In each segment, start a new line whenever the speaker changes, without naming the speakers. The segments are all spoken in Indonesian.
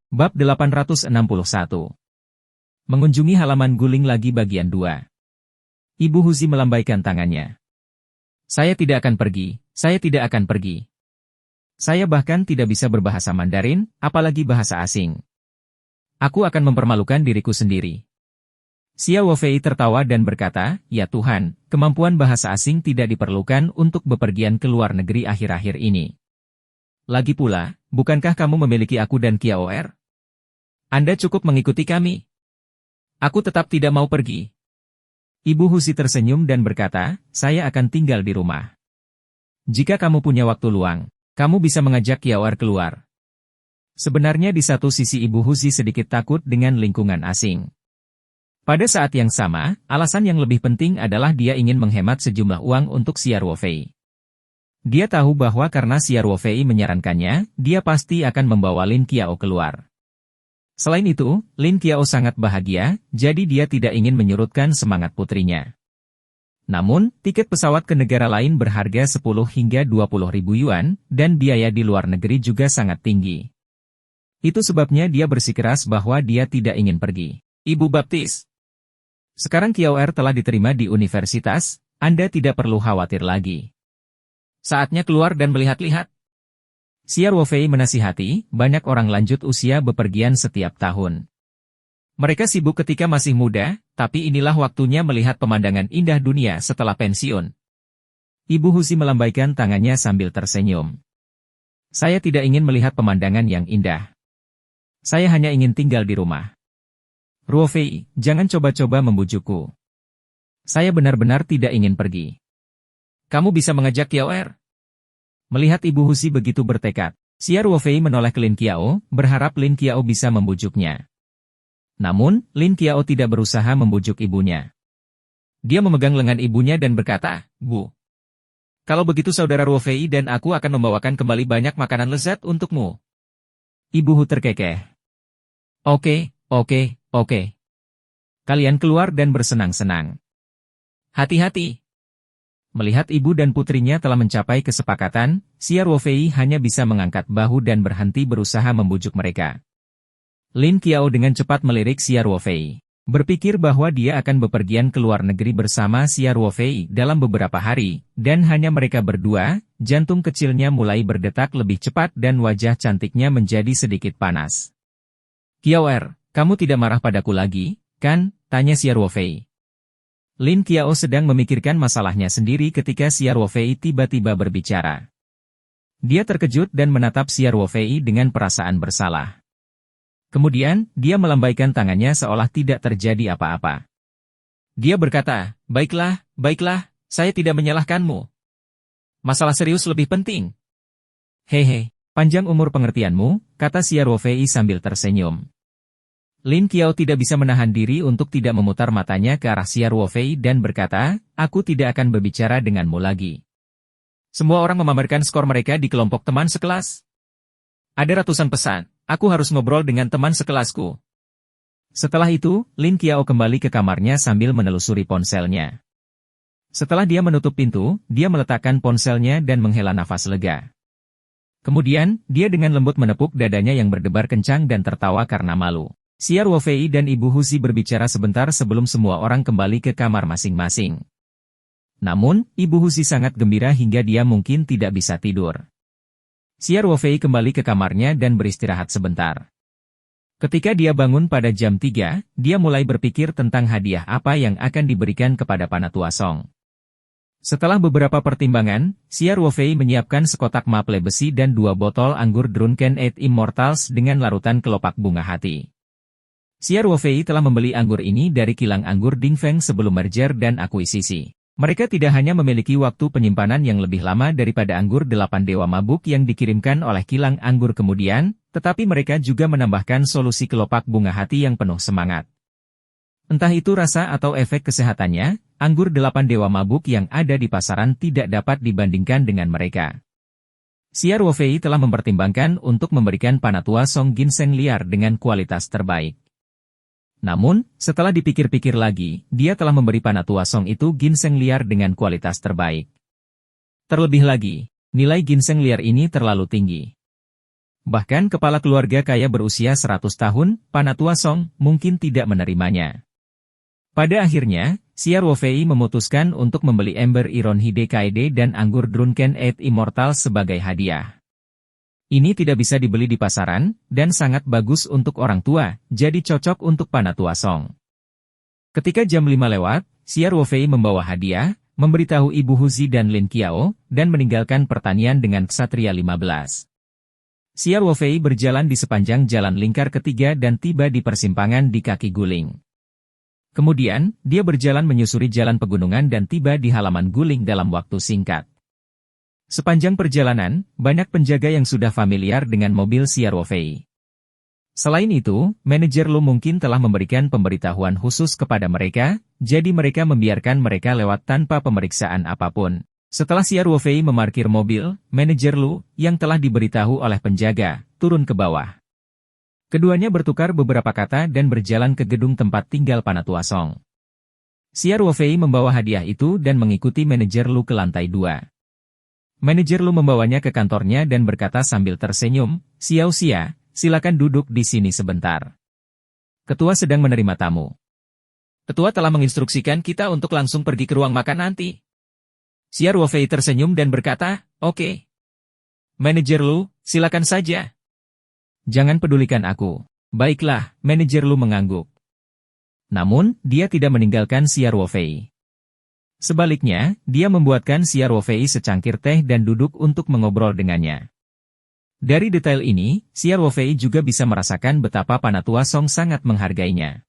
Bab 861. Mengunjungi halaman guling lagi bagian 2. Ibu Huzi melambaikan tangannya. Saya tidak akan pergi, saya tidak akan pergi. Saya bahkan tidak bisa berbahasa Mandarin, apalagi bahasa asing. Aku akan mempermalukan diriku sendiri. Xia Wofei tertawa dan berkata, ya Tuhan, kemampuan bahasa asing tidak diperlukan untuk bepergian ke luar negeri akhir-akhir ini. Lagi pula, bukankah kamu memiliki aku dan Kiaoer? Anda cukup mengikuti kami. Aku tetap tidak mau pergi. Ibu Huzi tersenyum dan berkata, saya akan tinggal di rumah. Jika kamu punya waktu luang, kamu bisa mengajak Kiaoer keluar. Sebenarnya di satu sisi Ibu Huzi sedikit takut dengan lingkungan asing. Pada saat yang sama, alasan yang lebih penting adalah dia ingin menghemat sejumlah uang untuk Xia Wofei. Dia tahu bahwa karena Xia Wofei menyarankannya, dia pasti akan membawa Lin Qiao keluar. Selain itu, Lin Qiao sangat bahagia, jadi dia tidak ingin menyurutkan semangat putrinya. Namun, tiket pesawat ke negara lain berharga 10 hingga 20 ribu yuan, dan biaya di luar negeri juga sangat tinggi. Itu sebabnya dia bersikeras bahwa dia tidak ingin pergi. Ibu Baptis. Sekarang Kiaoer telah diterima di universitas, Anda tidak perlu khawatir lagi. Saatnya keluar dan melihat-lihat. Xia Wofei menasihati, banyak orang lanjut usia bepergian setiap tahun. Mereka sibuk ketika masih muda, tapi inilah waktunya melihat pemandangan indah dunia setelah pensiun. Ibu Huzi melambaikan tangannya sambil tersenyum. Saya tidak ingin melihat pemandangan yang indah. Saya hanya ingin tinggal di rumah. Ruofei, jangan coba-coba membujukku. Saya benar-benar tidak ingin pergi. Kamu bisa mengajak Kiaoer? Melihat Ibu Huzi begitu bertekad, Xia Ruofei menoleh ke Lin Qiao, berharap Lin Qiao bisa membujuknya. Namun, Lin Qiao tidak berusaha membujuk ibunya. Dia memegang lengan ibunya dan berkata, Bu, kalau begitu saudara Ruofei dan aku akan membawakan kembali banyak makanan lezat untukmu. Ibu Hu terkekeh. Oke. Kalian keluar dan bersenang-senang. Hati-hati. Melihat ibu dan putrinya telah mencapai kesepakatan, Xia Ruofei hanya bisa mengangkat bahu dan berhenti berusaha membujuk mereka. Lin Qiao dengan cepat melirik Xia Ruofei, berpikir bahwa dia akan bepergian ke luar negeri bersama Xia Ruofei dalam beberapa hari, dan hanya mereka berdua, jantung kecilnya mulai berdetak lebih cepat dan wajah cantiknya menjadi sedikit panas. Kiaoer, kamu tidak marah padaku lagi, kan? Tanya Xia Ruofei. Lin Qiao sedang memikirkan masalahnya sendiri ketika Xia Ruofei tiba-tiba berbicara. Dia terkejut dan menatap Xia Ruofei dengan perasaan bersalah. Kemudian, dia melambaikan tangannya seolah tidak terjadi apa-apa. Dia berkata, baiklah, saya tidak menyalahkanmu. Masalah serius lebih penting. Hehe, panjang umur pengertianmu, kata Xia Ruofei sambil tersenyum. Lin Qiao tidak bisa menahan diri untuk tidak memutar matanya ke arah Xia Ruofei dan berkata, aku tidak akan berbicara denganmu lagi. Semua orang memamerkan skor mereka di kelompok teman sekelas. Ada ratusan pesan, aku harus ngobrol dengan teman sekelasku. Setelah itu, Lin Qiao kembali ke kamarnya sambil menelusuri ponselnya. Setelah dia menutup pintu, dia meletakkan ponselnya dan menghela nafas lega. Kemudian, dia dengan lembut menepuk dadanya yang berdebar kencang dan tertawa karena malu. Xia Ruofei dan Ibu Huzi berbicara sebentar sebelum semua orang kembali ke kamar masing-masing. Namun, Ibu Huzi sangat gembira hingga dia mungkin tidak bisa tidur. Xia Ruofei kembali ke kamarnya dan beristirahat sebentar. Ketika dia bangun pada jam 3, dia mulai berpikir tentang hadiah apa yang akan diberikan kepada Panatua Song. Setelah beberapa pertimbangan, Xia Ruofei menyiapkan sekotak maple besi dan 2 botol anggur Drunken Eight Immortals dengan larutan kelopak bunga hati. Xia Ruofei telah membeli anggur ini dari kilang anggur Dingfeng sebelum merger dan akuisisi. Mereka tidak hanya memiliki waktu penyimpanan yang lebih lama daripada anggur 8 dewa mabuk yang dikirimkan oleh kilang anggur kemudian, tetapi mereka juga menambahkan solusi kelopak bunga hati yang penuh semangat. Entah itu rasa atau efek kesehatannya, anggur 8 dewa mabuk yang ada di pasaran tidak dapat dibandingkan dengan mereka. Xia Ruofei telah mempertimbangkan untuk memberikan Panatua Song ginseng liar dengan kualitas terbaik. Namun, setelah dipikir-pikir lagi, dia telah memberi Panatua Song itu ginseng liar dengan kualitas terbaik. Terlebih lagi, nilai ginseng liar ini terlalu tinggi. Bahkan kepala keluarga kaya berusia 100 tahun, Panatua Song, mungkin tidak menerimanya. Pada akhirnya, Siar Wofei memutuskan untuk membeli ember Iron Hide Kaede dan anggur Drunken Age Immortal sebagai hadiah. Ini tidak bisa dibeli di pasaran, dan sangat bagus untuk orang tua, jadi cocok untuk Panatua Song. Ketika jam 5 lewat, Siar Wofei membawa hadiah, memberitahu Ibu Huzi dan Lin Qiao, dan meninggalkan pertanian dengan Ksatria 15. Siar Wofei berjalan di sepanjang jalan lingkar ketiga dan tiba di persimpangan di kaki guling. Kemudian, dia berjalan menyusuri jalan pegunungan dan tiba di halaman guling dalam waktu singkat. Sepanjang perjalanan, banyak penjaga yang sudah familiar dengan mobil Siar Wofei. Selain itu, manajer Lu mungkin telah memberikan pemberitahuan khusus kepada mereka, jadi mereka membiarkan mereka lewat tanpa pemeriksaan apapun. Setelah Siar Wofei memarkir mobil, manajer Lu, yang telah diberitahu oleh penjaga, turun ke bawah. Keduanya bertukar beberapa kata dan berjalan ke gedung tempat tinggal Panatua Song. Siar Wofei membawa hadiah itu dan mengikuti manajer Lu ke lantai 2. Manajer Lu membawanya ke kantornya dan berkata sambil tersenyum, "Xiao Xia, silakan duduk di sini sebentar. Ketua sedang menerima tamu. Ketua telah menginstruksikan kita untuk langsung pergi ke ruang makan nanti." Siar Wofei tersenyum dan berkata, "Oke. Manajer Lu, silakan saja. Jangan pedulikan aku." "Baiklah," manajer Lu mengangguk. Namun, dia tidak meninggalkan Siar Wofei. Sebaliknya, dia membuatkan Siar Wofei secangkir teh dan duduk untuk mengobrol dengannya. Dari detail ini, Siar Wofei juga bisa merasakan betapa Panatua Song sangat menghargainya.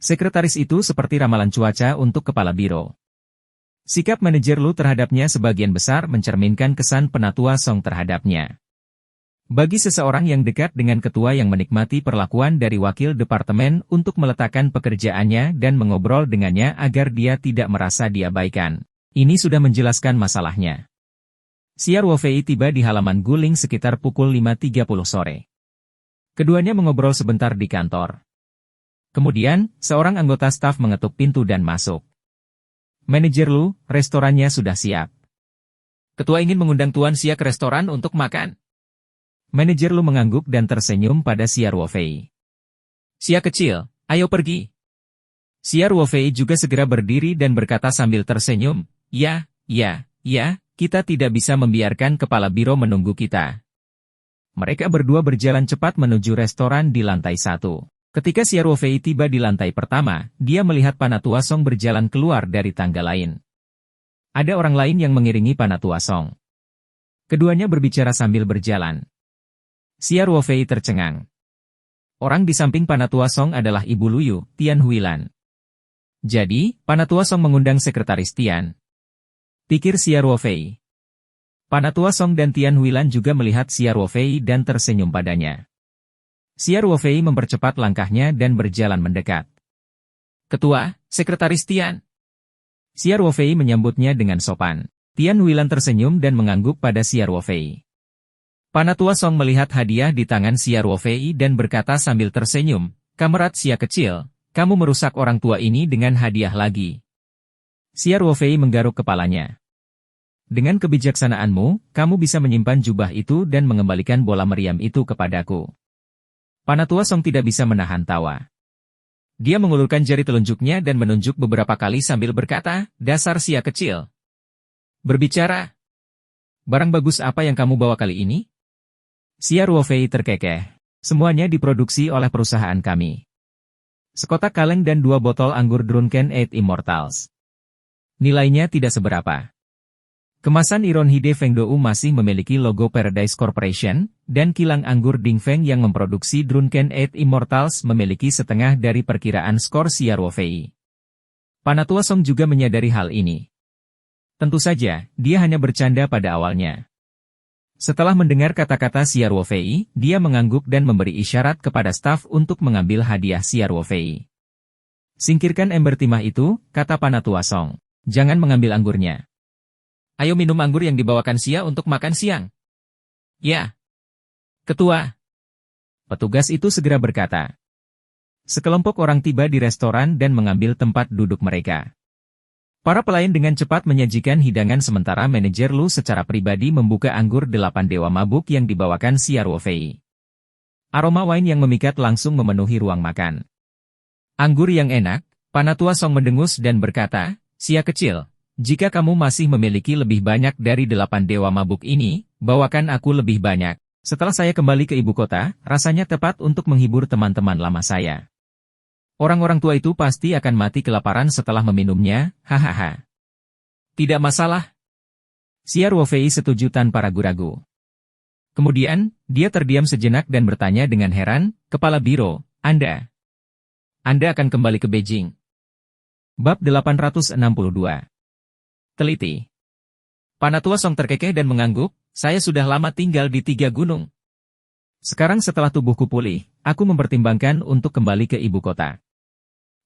Sekretaris itu seperti ramalan cuaca untuk kepala biro. Sikap manajer Lu terhadapnya sebagian besar mencerminkan kesan Panatua Song terhadapnya. Bagi seseorang yang dekat dengan ketua yang menikmati perlakuan dari wakil departemen untuk meletakkan pekerjaannya dan mengobrol dengannya agar dia tidak merasa diabaikan, ini sudah menjelaskan masalahnya. Siar Wofei tiba di halaman guling sekitar pukul 5.30 sore. Keduanya mengobrol sebentar di kantor. Kemudian, seorang anggota staf mengetuk pintu dan masuk. "Manajer Lu, restorannya sudah siap. Ketua ingin mengundang Tuan Xia ke restoran untuk makan." Manajer Lu mengangguk dan tersenyum pada Siar Wofei. "Xia kecil, ayo pergi." Siar Wofei juga segera berdiri dan berkata sambil tersenyum, ya, kita tidak bisa membiarkan kepala biro menunggu kita." Mereka berdua berjalan cepat menuju restoran di lantai 1. Ketika Siar Wofei tiba di lantai pertama, dia melihat Panatua Song berjalan keluar dari tangga lain. Ada orang lain yang mengiringi Panatua Song. Keduanya berbicara sambil berjalan. Siar Wofei tercengang. Orang di samping Panatua Song adalah Ibu Luyu, Tian Huilan. Jadi, Panatua Song mengundang sekretaris Tian. Pikir Siar Wofei. Panatua Song dan Tian Huilan juga melihat Siar Wofei dan tersenyum padanya. Siar Wofei mempercepat langkahnya dan berjalan mendekat. "Ketua, sekretaris Tian." Siar Wofei menyambutnya dengan sopan. Tian Huilan tersenyum dan mengangguk pada Siar Wofei. Panatua Song melihat hadiah di tangan Siar Wofei dan berkata sambil tersenyum, "Kamerat Xia kecil, kamu merusak orang tua ini dengan hadiah lagi." Siar Wofei menggaruk kepalanya. "Dengan kebijaksanaanmu, kamu bisa menyimpan jubah itu dan mengembalikan bola meriam itu kepadaku." Panatua Song tidak bisa menahan tawa. Dia mengulurkan jari telunjuknya dan menunjuk beberapa kali sambil berkata, "Dasar Xia kecil. Berbicara. Barang bagus apa yang kamu bawa kali ini?" Siar Wofei terkekeh. "Semuanya diproduksi oleh perusahaan kami. Sekotak kaleng dan 2 botol anggur Drunken Age Immortals. Nilainya tidak seberapa. Kemasan Iron Hide Fengdou masih memiliki logo Paradise Corporation, dan kilang anggur Dingfeng yang memproduksi Drunken Age Immortals memiliki setengah dari perkiraan skor Siar Wofei." Panatua Song juga menyadari hal ini. Tentu saja, dia hanya bercanda pada awalnya. Setelah mendengar kata-kata Siar Wofei, dia mengangguk dan memberi isyarat kepada staf untuk mengambil hadiah Siar Wofei. "Singkirkan ember timah itu," kata Panatua Song. "Jangan mengambil anggurnya. Ayo minum anggur yang dibawakan Xia untuk makan siang." "Ya, Ketua." Petugas itu segera berkata. Sekelompok orang tiba di restoran dan mengambil tempat duduk mereka. Para pelayan dengan cepat menyajikan hidangan sementara manajer Lu secara pribadi membuka anggur 8 dewa mabuk yang dibawakan Xia Ruofei. Aroma wine yang memikat langsung memenuhi ruang makan. Anggur yang enak, Panatua Song mendengus dan berkata, "Xia kecil, jika kamu masih memiliki lebih banyak dari 8 dewa mabuk ini, bawakan aku lebih banyak. Setelah saya kembali ke ibu kota, rasanya tepat untuk menghibur teman-teman lama saya. Orang-orang tua itu pasti akan mati kelaparan setelah meminumnya, hahaha." "Tidak masalah." Xia Ruofei setuju tanpa ragu-ragu. Kemudian, dia terdiam sejenak dan bertanya dengan heran, "Kepala Biro, Anda akan kembali ke Beijing?" Bab 862. Teliti. Panatua Song terkekeh dan mengangguk, "Saya sudah lama tinggal di 3 gunung. Sekarang setelah tubuhku pulih, aku mempertimbangkan untuk kembali ke ibu kota.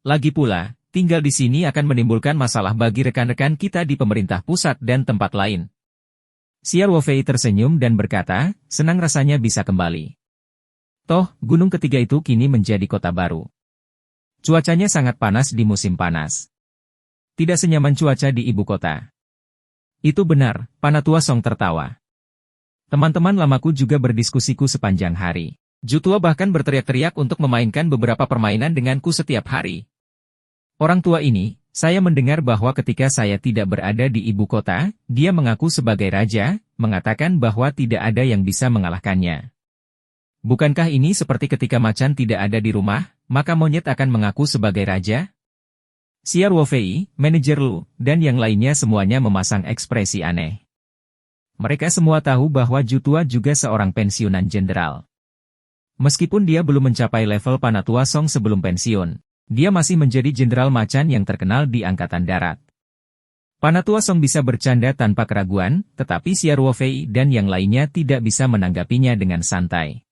Lagi pula, tinggal di sini akan menimbulkan masalah bagi rekan-rekan kita di pemerintah pusat dan tempat lain." Xia Ruofei tersenyum dan berkata, senang rasanya bisa kembali. Toh, gunung ketiga itu kini menjadi kota baru. Cuacanya sangat panas di musim panas. Tidak senyaman cuaca di ibu kota. Itu benar, Panatua Song tertawa. Teman-teman lamaku juga berdiskusiku sepanjang hari. Jutua bahkan berteriak-teriak untuk memainkan beberapa permainan denganku setiap hari. Orang tua ini, saya mendengar bahwa ketika saya tidak berada di ibu kota, dia mengaku sebagai raja, mengatakan bahwa tidak ada yang bisa mengalahkannya. Bukankah ini seperti ketika macan tidak ada di rumah, maka monyet akan mengaku sebagai raja? Xia Ruofei, manajer Lu, dan yang lainnya semuanya memasang ekspresi aneh. Mereka semua tahu bahwa Jutua juga seorang pensiunan jenderal. Meskipun dia belum mencapai level Panatua Song sebelum pensiun, dia masih menjadi jenderal macan yang terkenal di Angkatan Darat. Panatua Song bisa bercanda tanpa keraguan, tetapi Xia Ruofei dan yang lainnya tidak bisa menanggapinya dengan santai.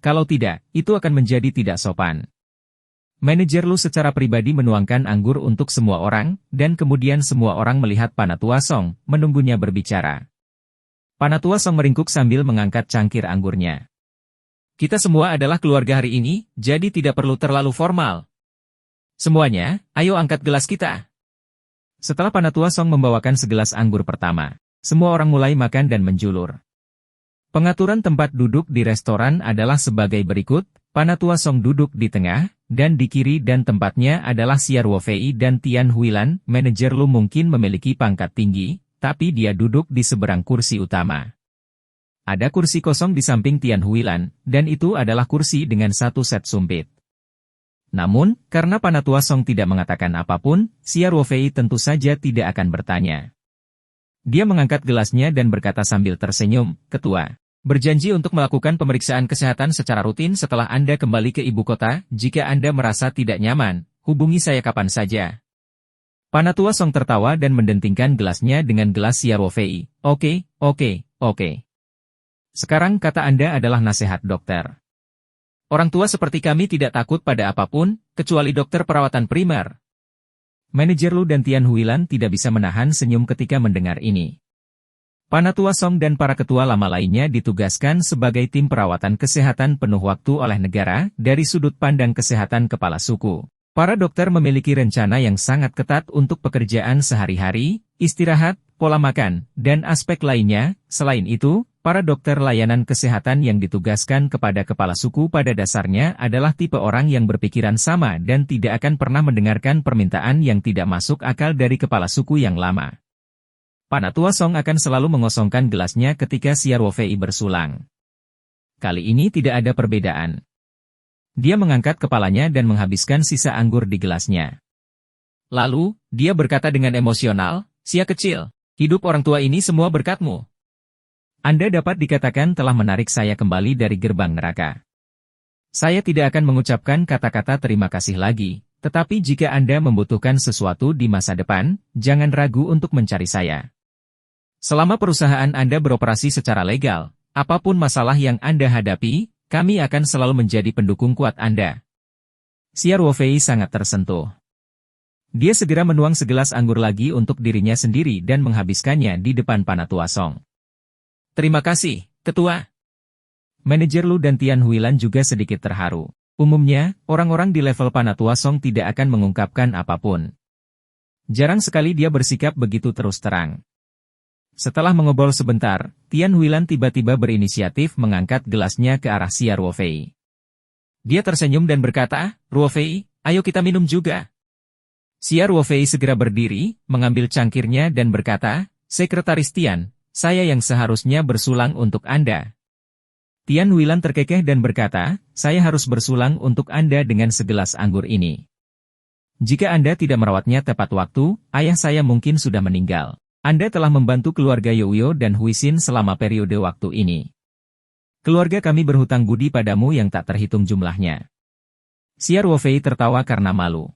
Kalau tidak, itu akan menjadi tidak sopan. Manajer Lu secara pribadi menuangkan anggur untuk semua orang, dan kemudian semua orang melihat Panatua Song, menunggunya berbicara. Panatua Song meringkuk sambil mengangkat cangkir anggurnya. "Kita semua adalah keluarga hari ini, jadi tidak perlu terlalu formal. Semuanya, ayo angkat gelas kita." Setelah Panatua Song membawakan segelas anggur pertama, semua orang mulai makan dan menjulur. Pengaturan tempat duduk di restoran adalah sebagai berikut, Panatua Song duduk di tengah, dan di kiri dan tempatnya adalah Xia Ruofei dan Tian Huilan. Manajer Lu mungkin memiliki pangkat tinggi, tapi dia duduk di seberang kursi utama. Ada kursi kosong di samping Tian Huilan, dan itu adalah kursi dengan satu set sumpit. Namun, karena Panatua Song tidak mengatakan apapun, Xia Ruofei tentu saja tidak akan bertanya. Dia mengangkat gelasnya dan berkata sambil tersenyum, "Ketua, berjanji untuk melakukan pemeriksaan kesehatan secara rutin setelah Anda kembali ke ibu kota. Jika Anda merasa tidak nyaman, hubungi saya kapan saja." Panatua Song tertawa dan mendentingkan gelasnya dengan gelas Xia Ruofei. Oke. Sekarang kata Anda adalah nasihat dokter. Orang tua seperti kami tidak takut pada apapun, kecuali dokter perawatan primer. Manajer Lu dan Tian Huilan tidak bisa menahan senyum ketika mendengar ini. Panatua Song dan para ketua lama lainnya ditugaskan sebagai tim perawatan kesehatan penuh waktu oleh negara dari sudut pandang kesehatan kepala suku. Para dokter memiliki rencana yang sangat ketat untuk pekerjaan sehari-hari, istirahat, pola makan, dan aspek lainnya. Selain itu, para dokter layanan kesehatan yang ditugaskan kepada kepala suku pada dasarnya adalah tipe orang yang berpikiran sama dan tidak akan pernah mendengarkan permintaan yang tidak masuk akal dari kepala suku yang lama. Panatua Song akan selalu mengosongkan gelasnya ketika Xia Ruofei bersulang. Kali ini tidak ada perbedaan. Dia mengangkat kepalanya dan menghabiskan sisa anggur di gelasnya. Lalu, dia berkata dengan emosional, "Xia kecil, hidup orang tua ini semua berkatmu. Anda dapat dikatakan telah menarik saya kembali dari gerbang neraka. Saya tidak akan mengucapkan kata-kata terima kasih lagi, tetapi jika Anda membutuhkan sesuatu di masa depan, jangan ragu untuk mencari saya. Selama perusahaan Anda beroperasi secara legal, apapun masalah yang Anda hadapi, kami akan selalu menjadi pendukung kuat Anda." Xia Ruofei sangat tersentuh. Dia segera menuang segelas anggur lagi untuk dirinya sendiri dan menghabiskannya di depan Panatua Song. "Terima kasih, Ketua." Manajer Lu dan Tian Huilan juga sedikit terharu. Umumnya, orang-orang di level Panatua Song tidak akan mengungkapkan apapun. Jarang sekali dia bersikap begitu terus terang. Setelah mengobrol sebentar, Tian Huilan tiba-tiba berinisiatif mengangkat gelasnya ke arah Xia Ruofei. Dia tersenyum dan berkata, "Ruofei, ayo kita minum juga." Xia Ruofei segera berdiri, mengambil cangkirnya dan berkata, "Sekretaris Tian, saya yang seharusnya bersulang untuk Anda." Tian Huilan terkekeh dan berkata, "Saya harus bersulang untuk Anda dengan segelas anggur ini. Jika Anda tidak merawatnya tepat waktu, ayah saya mungkin sudah meninggal. Anda telah membantu keluarga Youyo dan Huixin selama periode waktu ini. Keluarga kami berhutang budi padamu yang tak terhitung jumlahnya." Xia Ruofei tertawa karena malu.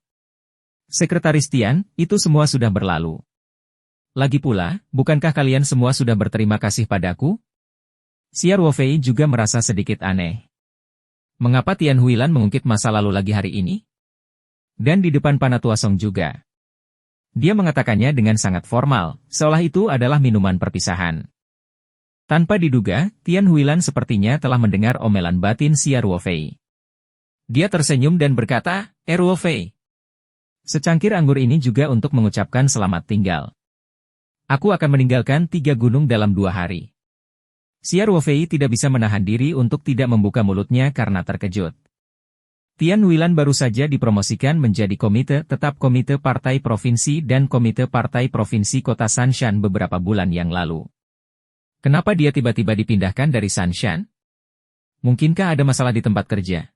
"Sekretaris Tian, itu semua sudah berlalu. Lagi pula, bukankah kalian semua sudah berterima kasih padaku?" Xia Ruofei juga merasa sedikit aneh. Mengapa Tian Huilan mengungkit masa lalu lagi hari ini? Dan di depan Panatua Song juga. Dia mengatakannya dengan sangat formal, seolah itu adalah minuman perpisahan. Tanpa diduga, Tian Huilan sepertinya telah mendengar omelan batin Xia Ruofei. Dia tersenyum dan berkata, Ruofei, secangkir anggur ini juga untuk mengucapkan selamat tinggal. Aku akan meninggalkan 3 gunung dalam 2 hari. Xia Ruofei tidak bisa menahan diri untuk tidak membuka mulutnya karena terkejut. Tian Huilan baru saja dipromosikan menjadi Komite Tetap Komite Partai Provinsi dan Komite Partai Provinsi Kota Sanshan beberapa bulan yang lalu. Kenapa dia tiba-tiba dipindahkan dari Sanshan? Mungkinkah ada masalah di tempat kerja?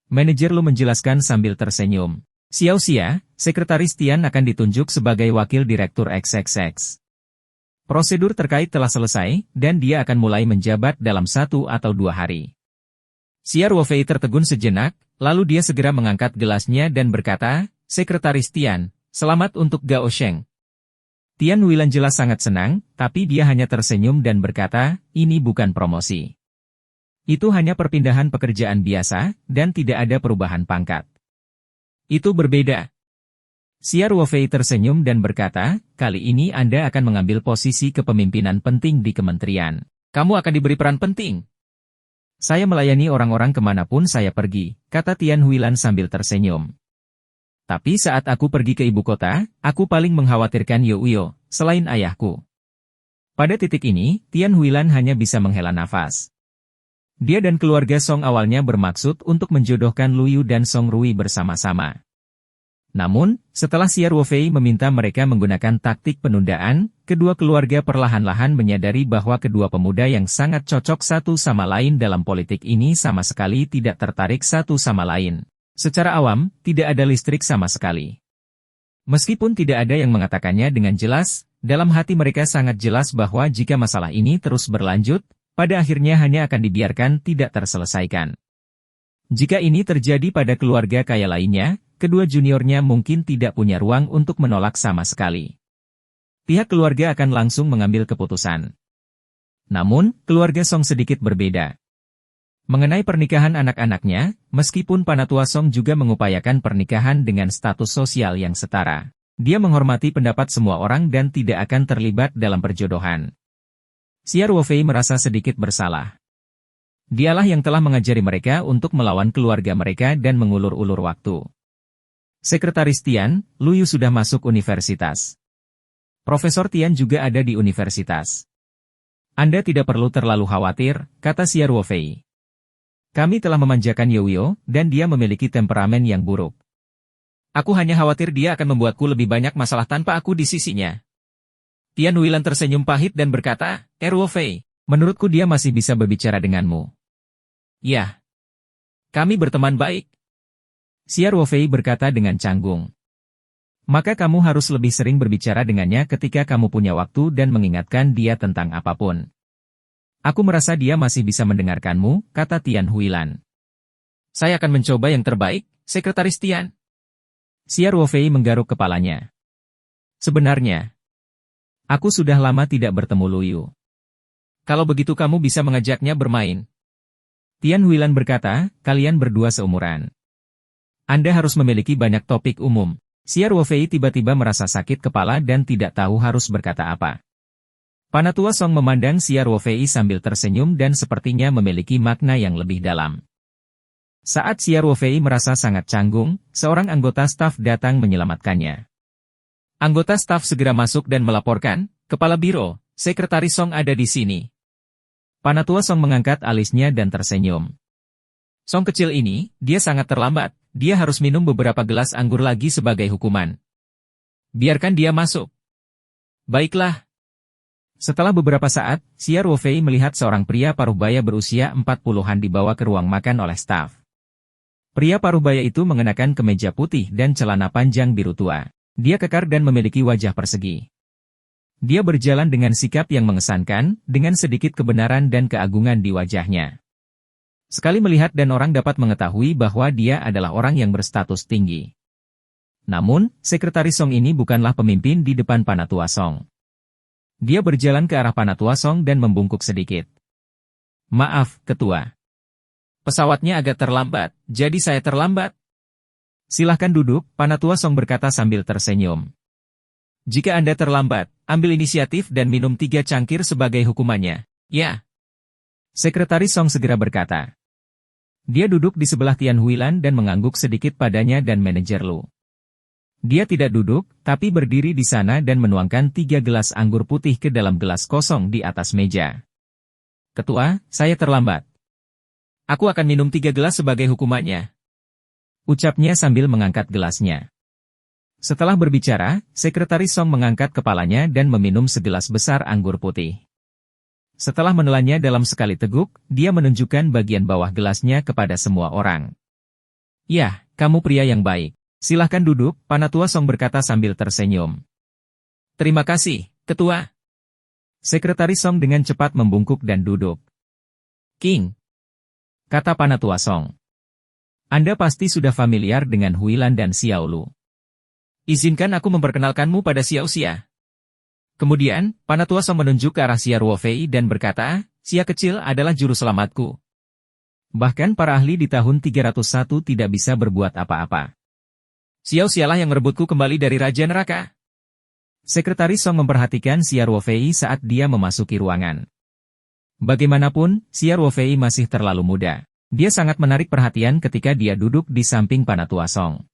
Manajer Lu menjelaskan sambil tersenyum. Xiao Xia, Sekretaris Tian akan ditunjuk sebagai Wakil Direktur XXX. Prosedur terkait telah selesai, dan dia akan mulai menjabat dalam 1 atau 2 hari. Xia Ruofei tertegun sejenak, lalu dia segera mengangkat gelasnya dan berkata, Sekretaris Tian, selamat untuk Gao Sheng. Tian Huilan jelas sangat senang, tapi dia hanya tersenyum dan berkata, ini bukan promosi. Itu hanya perpindahan pekerjaan biasa, dan tidak ada perubahan pangkat. Itu berbeda. Xia Ruofei tersenyum dan berkata, kali ini Anda akan mengambil posisi kepemimpinan penting di kementerian. Kamu akan diberi peran penting. Saya melayani orang-orang kemanapun saya pergi, kata Tian Huilan sambil tersenyum. Tapi saat aku pergi ke ibu kota, aku paling mengkhawatirkan Youyo, selain ayahku. Pada titik ini, Tian Huilan hanya bisa menghela nafas. Dia dan keluarga Song awalnya bermaksud untuk menjodohkan Luyu dan Song Rui bersama-sama. Namun, setelah Xia Ruofei meminta mereka menggunakan taktik penundaan, kedua keluarga perlahan-lahan menyadari bahwa kedua pemuda yang sangat cocok satu sama lain dalam politik ini sama sekali tidak tertarik satu sama lain. Secara awam, tidak ada listrik sama sekali. Meskipun tidak ada yang mengatakannya dengan jelas, dalam hati mereka sangat jelas bahwa jika masalah ini terus berlanjut, pada akhirnya hanya akan dibiarkan tidak terselesaikan. Jika ini terjadi pada keluarga kaya lainnya, kedua juniornya mungkin tidak punya ruang untuk menolak sama sekali. Pihak keluarga akan langsung mengambil keputusan. Namun, keluarga Song sedikit berbeda. Mengenai pernikahan anak-anaknya, meskipun Panatua Song juga mengupayakan pernikahan dengan status sosial yang setara, dia menghormati pendapat semua orang dan tidak akan terlibat dalam perjodohan. Xia Ruofei merasa sedikit bersalah. Dialah yang telah mengajari mereka untuk melawan keluarga mereka dan mengulur-ulur waktu. Sekretaris Tian, Luyu sudah masuk universitas. Profesor Tian juga ada di universitas. Anda tidak perlu terlalu khawatir, kata Xia Ruofei. Kami telah memanjakan Youyo, dan dia memiliki temperamen yang buruk. Aku hanya khawatir dia akan membuatku lebih banyak masalah tanpa aku di sisinya. Tian Huilan tersenyum pahit dan berkata, Ruofei, menurutku dia masih bisa berbicara denganmu. Ya. Kami berteman baik. Xia Ruofei berkata dengan canggung. Maka kamu harus lebih sering berbicara dengannya ketika kamu punya waktu dan mengingatkan dia tentang apapun. Aku merasa dia masih bisa mendengarkanmu, kata Tian Huilan. Saya akan mencoba yang terbaik, Sekretaris Tian. Xia Ruofei menggaruk kepalanya. Sebenarnya, aku sudah lama tidak bertemu Luyu. Kalau begitu kamu bisa mengajaknya bermain. Tian Huilan berkata, kalian berdua seumuran. Anda harus memiliki banyak topik umum. Xia Ruofei tiba-tiba merasa sakit kepala dan tidak tahu harus berkata apa. Panatua Song memandang Xia Ruofei sambil tersenyum dan sepertinya memiliki makna yang lebih dalam. Saat Xia Ruofei merasa sangat canggung, seorang anggota staf datang menyelamatkannya. Anggota staf segera masuk dan melaporkan, Kepala Biro, Sekretaris Song ada di sini. Panatua Song mengangkat alisnya dan tersenyum. Song kecil ini, dia sangat terlambat, dia harus minum beberapa gelas anggur lagi sebagai hukuman. Biarkan dia masuk. Baiklah. Setelah beberapa saat, Xia Ruofei melihat seorang pria paruhbaya berusia 40-an dibawa ke ruang makan oleh staf. Pria paruhbaya itu mengenakan kemeja putih dan celana panjang biru tua. Dia kekar dan memiliki wajah persegi. Dia berjalan dengan sikap yang mengesankan, dengan sedikit kebenaran dan keagungan di wajahnya. Sekali melihat dan orang dapat mengetahui bahwa dia adalah orang yang berstatus tinggi. Namun, Sekretaris Song ini bukanlah pemimpin di depan Panatua Song. Dia berjalan ke arah Panatua Song dan membungkuk sedikit. Maaf, Ketua. Pesawatnya agak terlambat, jadi saya terlambat. Silahkan duduk, Panatua Song berkata sambil tersenyum. Jika Anda terlambat, ambil inisiatif dan minum 3 cangkir sebagai hukumannya. Ya. Sekretaris Song segera berkata. Dia duduk di sebelah Tian Huilan dan mengangguk sedikit padanya dan manajer Lu. Dia tidak duduk, tapi berdiri di sana dan menuangkan 3 gelas anggur putih ke dalam gelas kosong di atas meja. Ketua, saya terlambat. Aku akan minum 3 gelas sebagai hukumannya. Ucapnya sambil mengangkat gelasnya. Setelah berbicara, Sekretaris Song mengangkat kepalanya dan meminum segelas besar anggur putih. Setelah menelannya dalam sekali teguk, dia menunjukkan bagian bawah gelasnya kepada semua orang. Ya, kamu pria yang baik. Silahkan duduk, Panatua Song berkata sambil tersenyum. Terima kasih, Ketua. Sekretaris Song dengan cepat membungkuk dan duduk. King, kata Panatua Song. Anda pasti sudah familiar dengan Huilan dan Xiao Lu. Izinkan aku memperkenalkanmu pada Xiao Xia. Kemudian, Panatua Song menunjuk ke arah Xia Ruofei dan berkata, Xia kecil adalah juru selamatku. Bahkan para ahli di tahun 301 tidak bisa berbuat apa-apa. Xiao Xialah yang merebutku kembali dari Raja Neraka. Sekretaris Song memperhatikan Xia Ruofei saat dia memasuki ruangan. Bagaimanapun, Xia Ruofei masih terlalu muda. Dia sangat menarik perhatian ketika dia duduk di samping Panatua Song.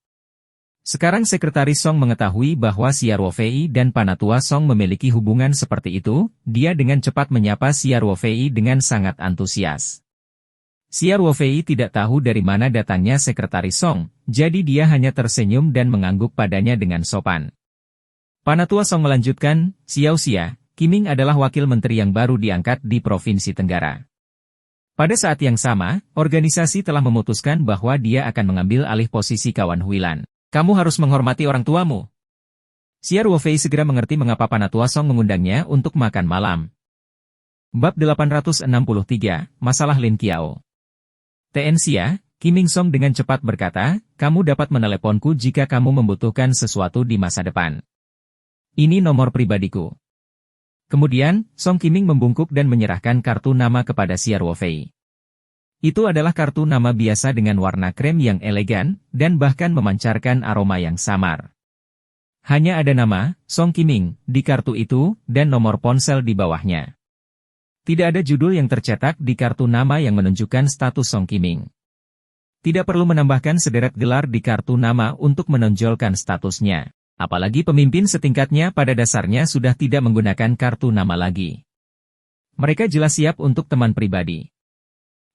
Sekarang Sekretaris Song mengetahui bahwa Xia Ruofei dan Panatua Song memiliki hubungan seperti itu, dia dengan cepat menyapa Xia Ruofei dengan sangat antusias. Xia Ruofei tidak tahu dari mana datangnya Sekretaris Song, jadi dia hanya tersenyum dan mengangguk padanya dengan sopan. Panatua Song melanjutkan, Xiao Xia, Qiming adalah wakil menteri yang baru diangkat di Provinsi Tenggara. Pada saat yang sama, organisasi telah memutuskan bahwa dia akan mengambil alih posisi kawan Huilan. Kamu harus menghormati orang tuamu. Xia Ruofei segera mengerti mengapa Panatua Song mengundangnya untuk makan malam. Bab 863, Masalah Lin Qiao. TN Xia, Qiming Song dengan cepat berkata, kamu dapat meneleponku jika kamu membutuhkan sesuatu di masa depan. Ini nomor pribadiku. Kemudian, Song Qiming membungkuk dan menyerahkan kartu nama kepada Xia Ruofei. Itu adalah kartu nama biasa dengan warna krem yang elegan, dan bahkan memancarkan aroma yang samar. Hanya ada nama, Song Qiming, di kartu itu, dan nomor ponsel di bawahnya. Tidak ada judul yang tercetak di kartu nama yang menunjukkan status Song Qiming. Tidak perlu menambahkan sederet gelar di kartu nama untuk menonjolkan statusnya. Apalagi pemimpin setingkatnya pada dasarnya sudah tidak menggunakan kartu nama lagi. Mereka jelas siap untuk teman pribadi.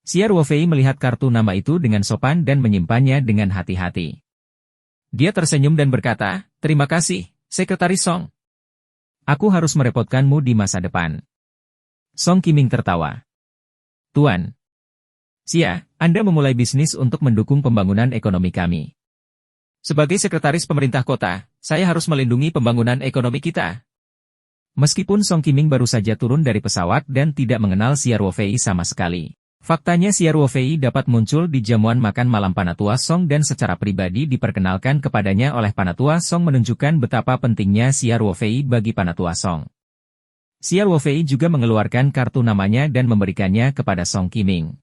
Xia Ruofei melihat kartu nama itu dengan sopan dan menyimpannya dengan hati-hati. Dia tersenyum dan berkata, terima kasih, Sekretaris Song. Aku harus merepotkanmu di masa depan. Song Qiming tertawa. Tuan Xia, Anda memulai bisnis untuk mendukung pembangunan ekonomi kami. Sebagai sekretaris pemerintah kota, saya harus melindungi pembangunan ekonomi kita. Meskipun Song Qiming baru saja turun dari pesawat dan tidak mengenal Xia Ruofei sama sekali. Faktanya Xia Ruofei dapat muncul di jamuan makan malam Panatua Song dan secara pribadi diperkenalkan kepadanya oleh Panatua Song menunjukkan betapa pentingnya Xia Ruofei bagi Panatua Song. Xia Ruofei juga mengeluarkan kartu namanya dan memberikannya kepada Song Qiming.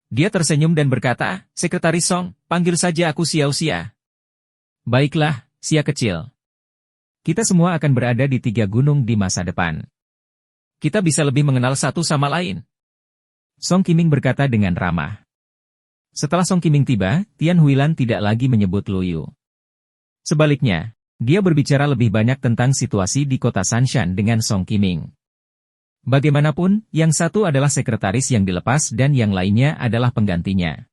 Dia tersenyum dan berkata, Sekretaris Song, panggil saja aku Xiao Xia. Baiklah, Xia kecil. Kita semua akan berada di 3 gunung di masa depan. Kita bisa lebih mengenal satu sama lain. Song Qiming berkata dengan ramah. Setelah Song Qiming tiba, Tian Huilan tidak lagi menyebut Lu Yu. Sebaliknya, Dia berbicara lebih banyak tentang situasi di kota Sanshan dengan Song Qiming. Bagaimanapun, yang satu adalah sekretaris yang dilepas dan yang lainnya adalah penggantinya.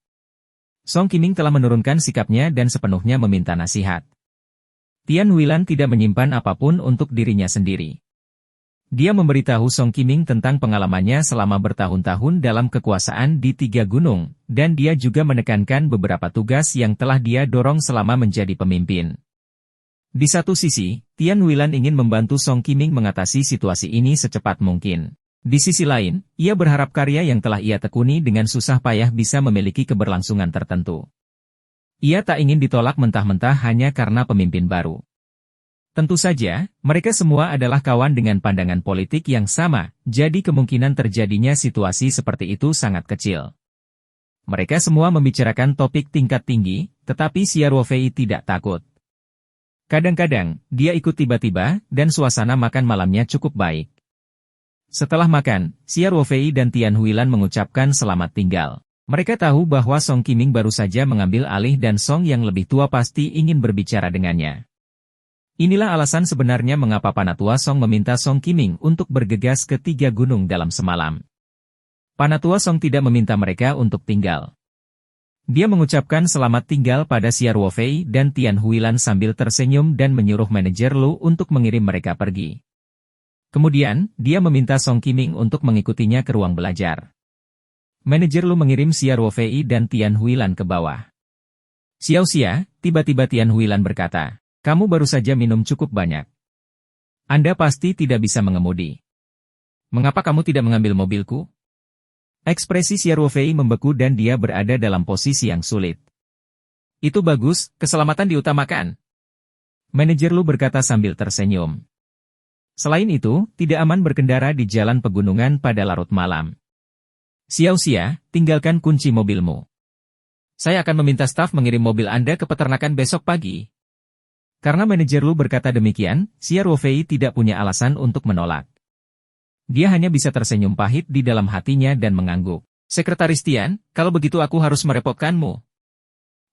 Song Qiming telah menurunkan sikapnya dan sepenuhnya meminta nasihat. Tian Huilan tidak menyimpan apapun untuk dirinya sendiri. Dia memberitahu Song Qiming tentang pengalamannya selama bertahun-tahun dalam kekuasaan di Tiga Gunung, dan dia juga menekankan beberapa tugas yang telah dia dorong selama menjadi pemimpin. Di satu sisi, Tian Huilan ingin membantu Song Qiming mengatasi situasi ini secepat mungkin. Di sisi lain, ia berharap karya yang telah ia tekuni dengan susah payah bisa memiliki keberlangsungan tertentu. Ia tak ingin ditolak mentah-mentah hanya karena pemimpin baru. Tentu saja, mereka semua adalah kawan dengan pandangan politik yang sama, jadi kemungkinan terjadinya situasi seperti itu sangat kecil. Mereka semua membicarakan topik tingkat tinggi, tetapi Xia Ruofei tidak takut. Kadang-kadang, dia ikut tiba-tiba, dan suasana makan malamnya cukup baik. Setelah makan, Xia Ruofei dan Tian Huilan mengucapkan selamat tinggal. Mereka tahu bahwa Song Qiming baru saja mengambil alih dan Song yang lebih tua pasti ingin berbicara dengannya. Inilah alasan sebenarnya mengapa Panatua Song meminta Song Qiming untuk bergegas ke Tiga Gunung dalam semalam. Panatua Song tidak meminta mereka untuk tinggal. Dia mengucapkan selamat tinggal pada Xia Ruofei dan Tian Huilan sambil tersenyum dan menyuruh manajer Lu untuk mengirim mereka pergi. Kemudian, dia meminta Song Qiming untuk mengikutinya ke ruang belajar. Manajer Lu mengirim Xia Ruofei dan Tian Huilan ke bawah. Xiao Xia, tiba-tiba Tian Huilan berkata, "Kamu baru saja minum cukup banyak. Anda pasti tidak bisa mengemudi. Mengapa kamu tidak mengambil mobilku?" Ekspresi Xia Ruofei membeku dan dia berada dalam posisi yang sulit. "Itu bagus, keselamatan diutamakan." Manajer Lu berkata sambil tersenyum. Selain itu, tidak aman berkendara di jalan pegunungan pada larut malam. "Xiao Xia, tinggalkan kunci mobilmu. Saya akan meminta staf mengirim mobil Anda ke peternakan besok pagi." Karena manajer Lu berkata demikian, Xia Ruofei tidak punya alasan untuk menolak. Dia hanya bisa tersenyum pahit di dalam hatinya dan mengangguk. "Sekretaris Tian, kalau begitu aku harus merepotkanmu."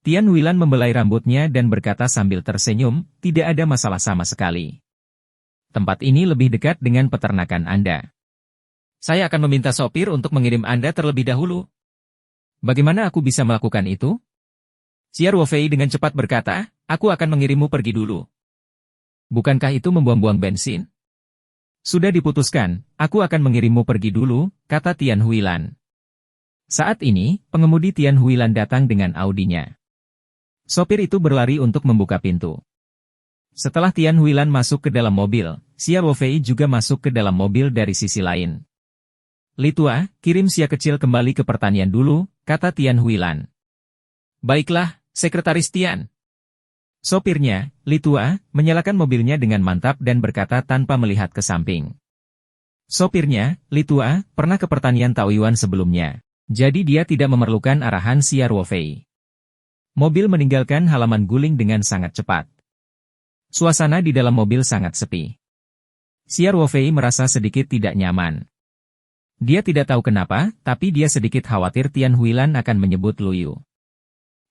Tian Huilan membelai rambutnya dan berkata sambil tersenyum, "Tidak ada masalah sama sekali. Tempat ini lebih dekat dengan peternakan Anda. Saya akan meminta sopir untuk mengirim Anda terlebih dahulu." "Bagaimana aku bisa melakukan itu?" Xia Ruofei dengan cepat berkata, "Aku akan mengirimmu pergi dulu." "Bukankah itu membuang-buang bensin?" "Sudah diputuskan, aku akan mengirimmu pergi dulu," kata Tian Huilan. Saat ini, pengemudi Tian Huilan datang dengan Audinya. Sopir itu berlari untuk membuka pintu. Setelah Tian Huilan masuk ke dalam mobil, Xia Ruofei juga masuk ke dalam mobil dari sisi lain. "Li Tua, kirim Xia kecil kembali ke pertanian dulu," kata Tian Huilan. "Baiklah, Sekretaris Tian." Sopirnya, Li Tua, menyalakan mobilnya dengan mantap dan berkata tanpa melihat ke samping. Sopirnya, Li Tua, pernah ke pertanian Taoyuan sebelumnya. Jadi dia tidak memerlukan arahan Xia Ruofei. Mobil meninggalkan halaman guling dengan sangat cepat. Suasana di dalam mobil sangat sepi. Xia Ruofei merasa sedikit tidak nyaman. Dia tidak tahu kenapa, tapi dia sedikit khawatir Tian Huilan akan menyebut Luyu.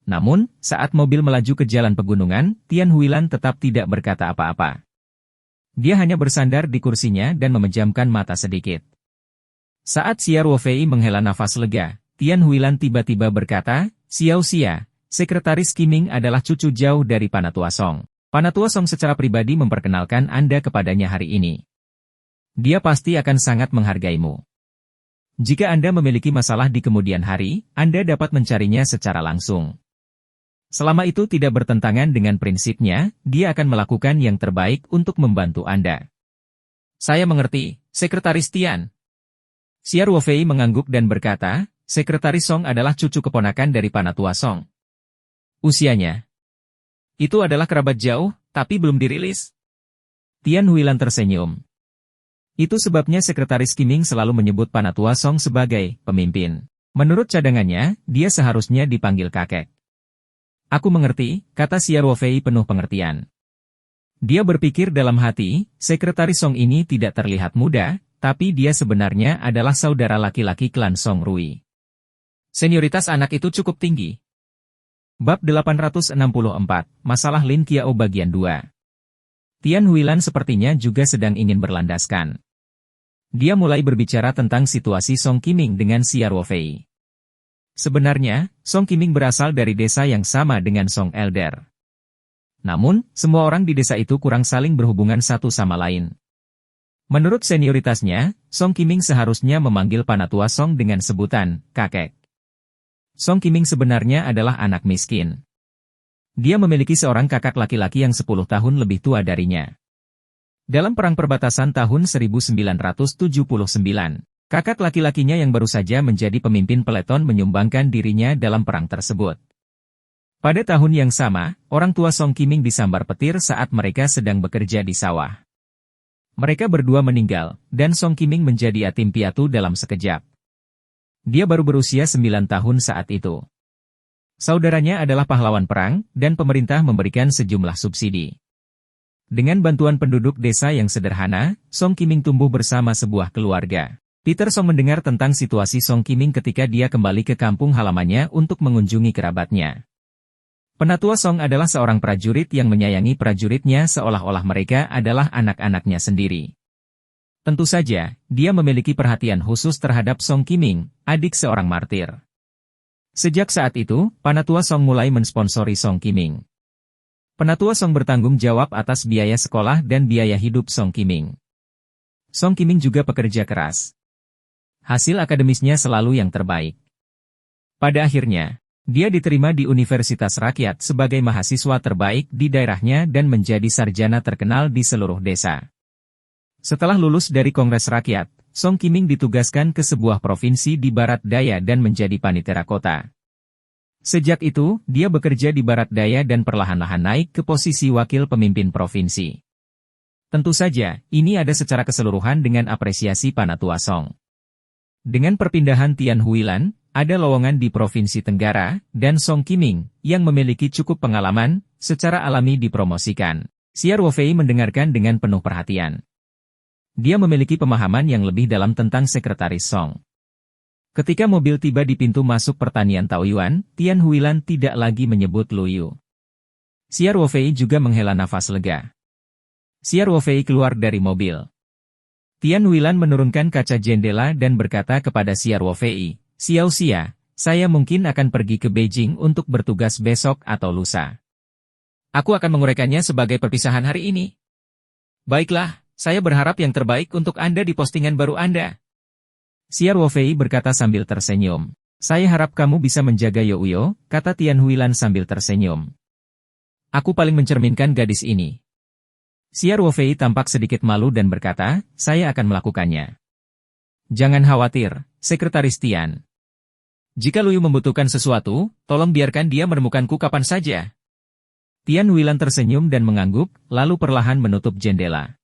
Namun, saat mobil melaju ke jalan pegunungan, Tian Huilan tetap tidak berkata apa-apa. Dia hanya bersandar di kursinya dan memejamkan mata sedikit. Saat Xia Ruofei menghela nafas lega, Tian Huilan tiba-tiba berkata, "Xiao Xia, Sekretaris Qiming adalah cucu jauh dari Panatua Song. Panatua Song secara pribadi memperkenalkan Anda kepadanya hari ini. Dia pasti akan sangat menghargaimu. Jika Anda memiliki masalah di kemudian hari, Anda dapat mencarinya secara langsung. Selama itu tidak bertentangan dengan prinsipnya, dia akan melakukan yang terbaik untuk membantu Anda." "Saya mengerti, Sekretaris Tian." Xia Ruofei mengangguk dan berkata, "Sekretaris Song adalah cucu keponakan dari Panatua Song. Usianya itu adalah kerabat jauh, tapi belum dirilis." Tian Huilan tersenyum. Itu sebabnya Sekretaris Qiming selalu menyebut Panatua Song sebagai pemimpin. Menurut cadangannya, dia seharusnya dipanggil kakek. "Aku mengerti," kata Xia Ruofei penuh pengertian. Dia berpikir dalam hati, Sekretaris Song ini tidak terlihat muda, tapi dia sebenarnya adalah saudara laki-laki klan Song Rui. Senioritas anak itu cukup tinggi. Bab 864, Masalah Lin Qiao bagian 2. Tian Huilan sepertinya juga sedang ingin berlandaskan. Dia mulai berbicara tentang situasi Song Qiming dengan Xia Ruofei. Sebenarnya, Song Qiming berasal dari desa yang sama dengan Song Elder. Namun, semua orang di desa itu kurang saling berhubungan satu sama lain. Menurut senioritasnya, Song Qiming seharusnya memanggil Panatua Song dengan sebutan kakek. Song Qiming sebenarnya adalah anak miskin. Dia memiliki seorang kakak laki-laki yang 10 tahun lebih tua darinya. Dalam perang perbatasan tahun 1979, kakak laki-lakinya yang baru saja menjadi pemimpin peleton menyumbangkan dirinya dalam perang tersebut. Pada tahun yang sama, orang tua Song Qiming disambar petir saat mereka sedang bekerja di sawah. Mereka berdua meninggal, dan Song Qiming menjadi yatim piatu dalam sekejap. Dia baru berusia 9 tahun saat itu. Saudaranya adalah pahlawan perang, dan pemerintah memberikan sejumlah subsidi. Dengan bantuan penduduk desa yang sederhana, Song Qiming tumbuh bersama sebuah keluarga. Peter Song mendengar tentang situasi Song Qiming ketika dia kembali ke kampung halamannya untuk mengunjungi kerabatnya. Penatua Song adalah seorang prajurit yang menyayangi prajuritnya seolah-olah mereka adalah anak-anaknya sendiri. Tentu saja, dia memiliki perhatian khusus terhadap Song Qiming, adik seorang martir. Sejak saat itu, Panatua Song mulai mensponsori Song Qiming. Penatua Song bertanggung jawab atas biaya sekolah dan biaya hidup Song Qiming. Song Qiming juga pekerja keras. Hasil akademisnya selalu yang terbaik. Pada akhirnya, dia diterima di Universitas Rakyat sebagai mahasiswa terbaik di daerahnya dan menjadi sarjana terkenal di seluruh desa. Setelah lulus dari Kongres Rakyat, Song Qiming ditugaskan ke sebuah provinsi di Barat Daya dan menjadi panitera kota. Sejak itu, dia bekerja di Barat Daya dan perlahan-lahan naik ke posisi wakil pemimpin provinsi. Tentu saja, ini ada secara keseluruhan dengan apresiasi Panatua Song. Dengan perpindahan Tian Huilan, ada lowongan di Provinsi Tenggara, dan Song Qiming, yang memiliki cukup pengalaman, secara alami dipromosikan. Xia Ruofei mendengarkan dengan penuh perhatian. Dia memiliki pemahaman yang lebih dalam tentang sekretaris Song. Ketika mobil tiba di pintu masuk pertanian Taoyuan, Tian Huilan tidak lagi menyebut Lu Yu. Xia Ruofei juga menghela nafas lega. Xia Ruofei keluar dari mobil. Tian Huilan menurunkan kaca jendela dan berkata kepada Xia Ruofei, "Xiao Xia, saya mungkin akan pergi ke Beijing untuk bertugas besok atau lusa. Aku akan menguraikannya sebagai perpisahan hari ini." "Baiklah, saya berharap yang terbaik untuk Anda di postingan baru Anda." Xia Ruofei berkata sambil tersenyum. "Saya harap kamu bisa menjaga Youyo," kata Tian Huilan sambil tersenyum. "Aku paling mencerminkan gadis ini." Xia Ruofei tampak sedikit malu dan berkata, "Saya akan melakukannya." "Jangan khawatir, Sekretaris Tian. Jika Lu Yu membutuhkan sesuatu, tolong biarkan dia menemukanku kapan saja." Tian Huilan tersenyum dan mengangguk, lalu perlahan menutup jendela.